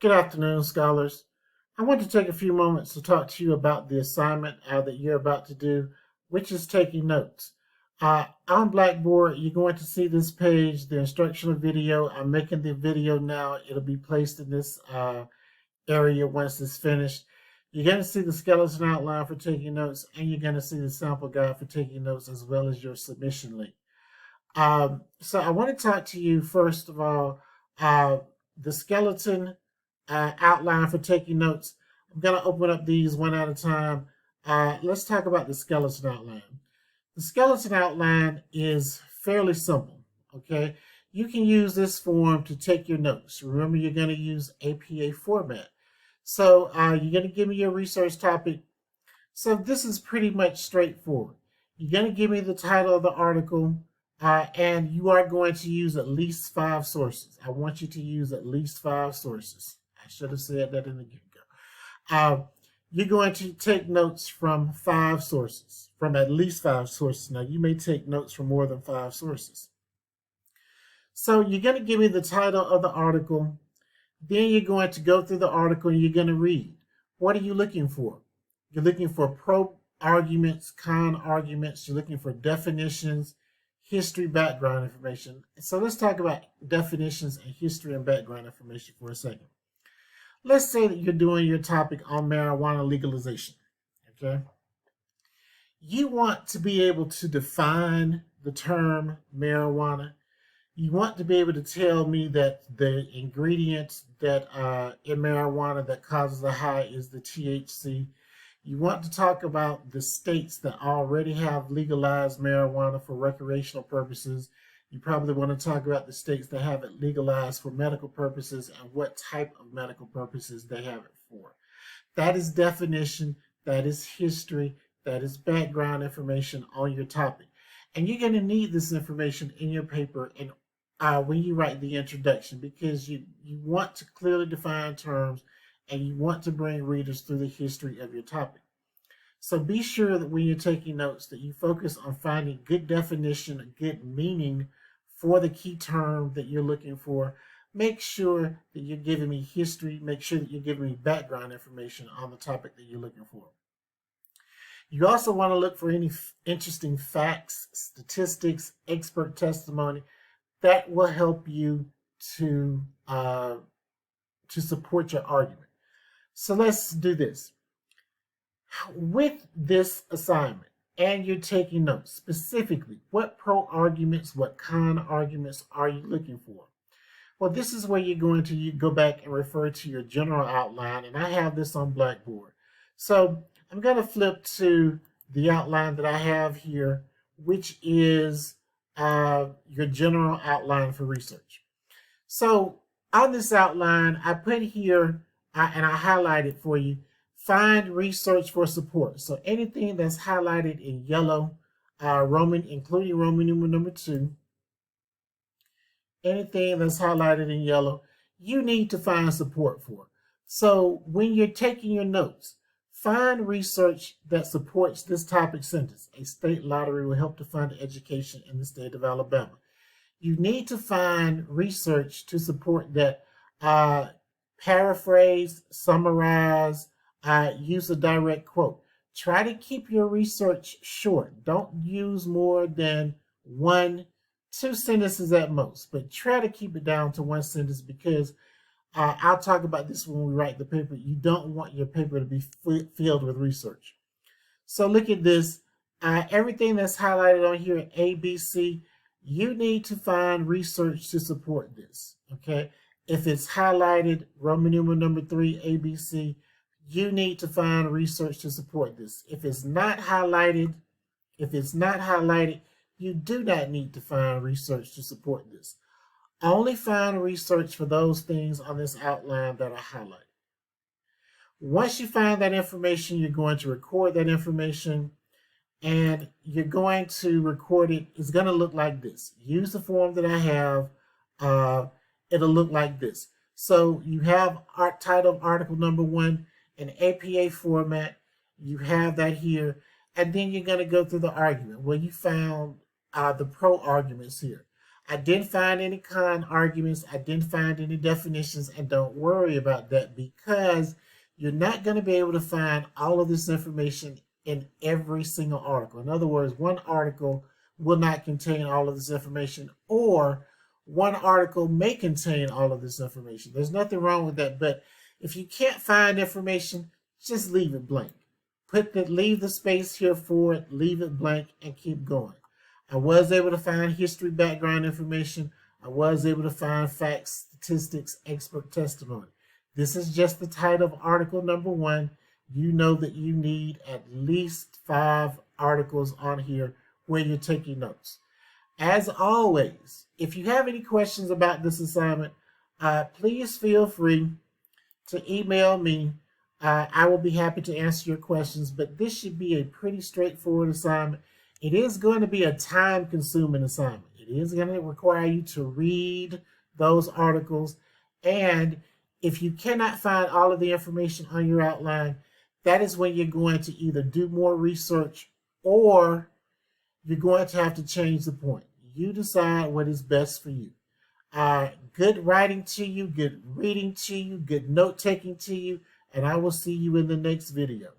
Good afternoon, scholars. I want to take a few moments to talk to you about the assignment that you're about to do, which is taking notes. On Blackboard, you're going to see this page, the instructional video. I'm making the video now. It'll be placed in this area once it's finished. You're going to see the skeleton outline for taking notes, and you're going to see the sample guide for taking notes, as well as your submission link. So I want to talk to you, first of all, the skeleton outline for taking notes. I'm going to open up these one at a time. Let's talk about the skeleton outline. The skeleton outline is fairly simple, okay? You can use this form to take your notes. Remember, you're going to use APA format. So you're going to give me your research topic. So this is pretty much straightforward. You're going to give me the title of the article, and you are going to use at least 5 sources. I want you to use at least 5 sources. I should have said that in the get-go. You're going to take notes from 5 sources, from at least 5 sources. Now, you may take notes from more than 5 sources. So you're going to give me the title of the article. Then you're going to go through the article and you're going to read. What are you looking for? You're looking for pro arguments, con arguments. You're looking for definitions, history, background information. So let's talk about definitions and history and background information for a second. Let's say that you're doing your topic on marijuana legalization, okay? You want to be able to define the term marijuana. You want to be able to tell me that the ingredient that in marijuana that causes a high is the THC. You want to talk about the states that already have legalized marijuana for recreational purposes. You probably want to talk about the states that have it legalized for medical purposes and what type of medical purposes they have it for. That is definition, that is history, that is background information on your topic. And you're going to need this information in your paper and when you write the introduction, because you want to clearly define terms and you want to bring readers through the history of your topic. So be sure that when you're taking notes that you focus on finding good definition, a good meaning for the key term that you're looking for. Make sure that you're giving me history. Make sure that you're giving me background information on the topic that you're looking for. You also want to look for any interesting facts, statistics, expert testimony that will help you to support your argument. So let's do this. With this assignment, and you're taking notes, specifically, what pro arguments, what con arguments are you looking for? Well, this is where you're going to go back and refer to your general outline, and I have this on Blackboard. So I'm going to flip to the outline that I have here, which is your general outline for research. So on this outline, I put here, and I highlight it for you, find research for support. So anything that's highlighted in yellow, including Roman numeral number 2, anything that's highlighted in yellow, you need to find support for. So when you're taking your notes, find research that supports this topic sentence. A state lottery will help to fund education in the state of Alabama. You need to find research to support that. Paraphrase, summarize, use a direct quote. Try to keep your research short. Don't use more than 1-2 sentences at most, but try to keep it down to 1 sentence because I'll talk about this when we write the paper. You don't want your paper to be filled with research. So look at this. Everything that's highlighted on here at A, B, C, you need to find research to support this, okay? If it's highlighted, Roman numeral number 3, A, B, C, you need to find research to support this. If it's not highlighted, you do not need to find research to support this. Only find research for those things on this outline that are highlighted. Once you find that information, you're going to record that information and you're going to record it. It's going to look like this. Use the form that I have. It'll look like this. So you have title article number 1 in APA format. You have that here. And then you're going to go through the argument where you found the pro arguments here. I didn't find any con arguments. I didn't find any definitions, and don't worry about that because you're not going to be able to find all of this information in every single article. In other words, one article will not contain all of this information, or one article may contain all of this information. There's nothing wrong with that, but if you can't find information, just leave it blank. Leave the space here for it, leave it blank, and keep going. I was able to find history, background information. I was able to find facts, statistics, expert testimony. This is just the title of article number 1. You know that you need at least 5 articles on here where you're taking notes. As always, if you have any questions about this assignment, please feel free to email me. I will be happy to answer your questions, but this should be a pretty straightforward assignment. It is going to be a time-consuming assignment. It is going to require you to read those articles, and if you cannot find all of the information on your outline, that is when you're going to either do more research or you're going to have to change the point. You decide what is best for you. Good writing to you, good reading to you, good note-taking to you, and I will see you in the next video.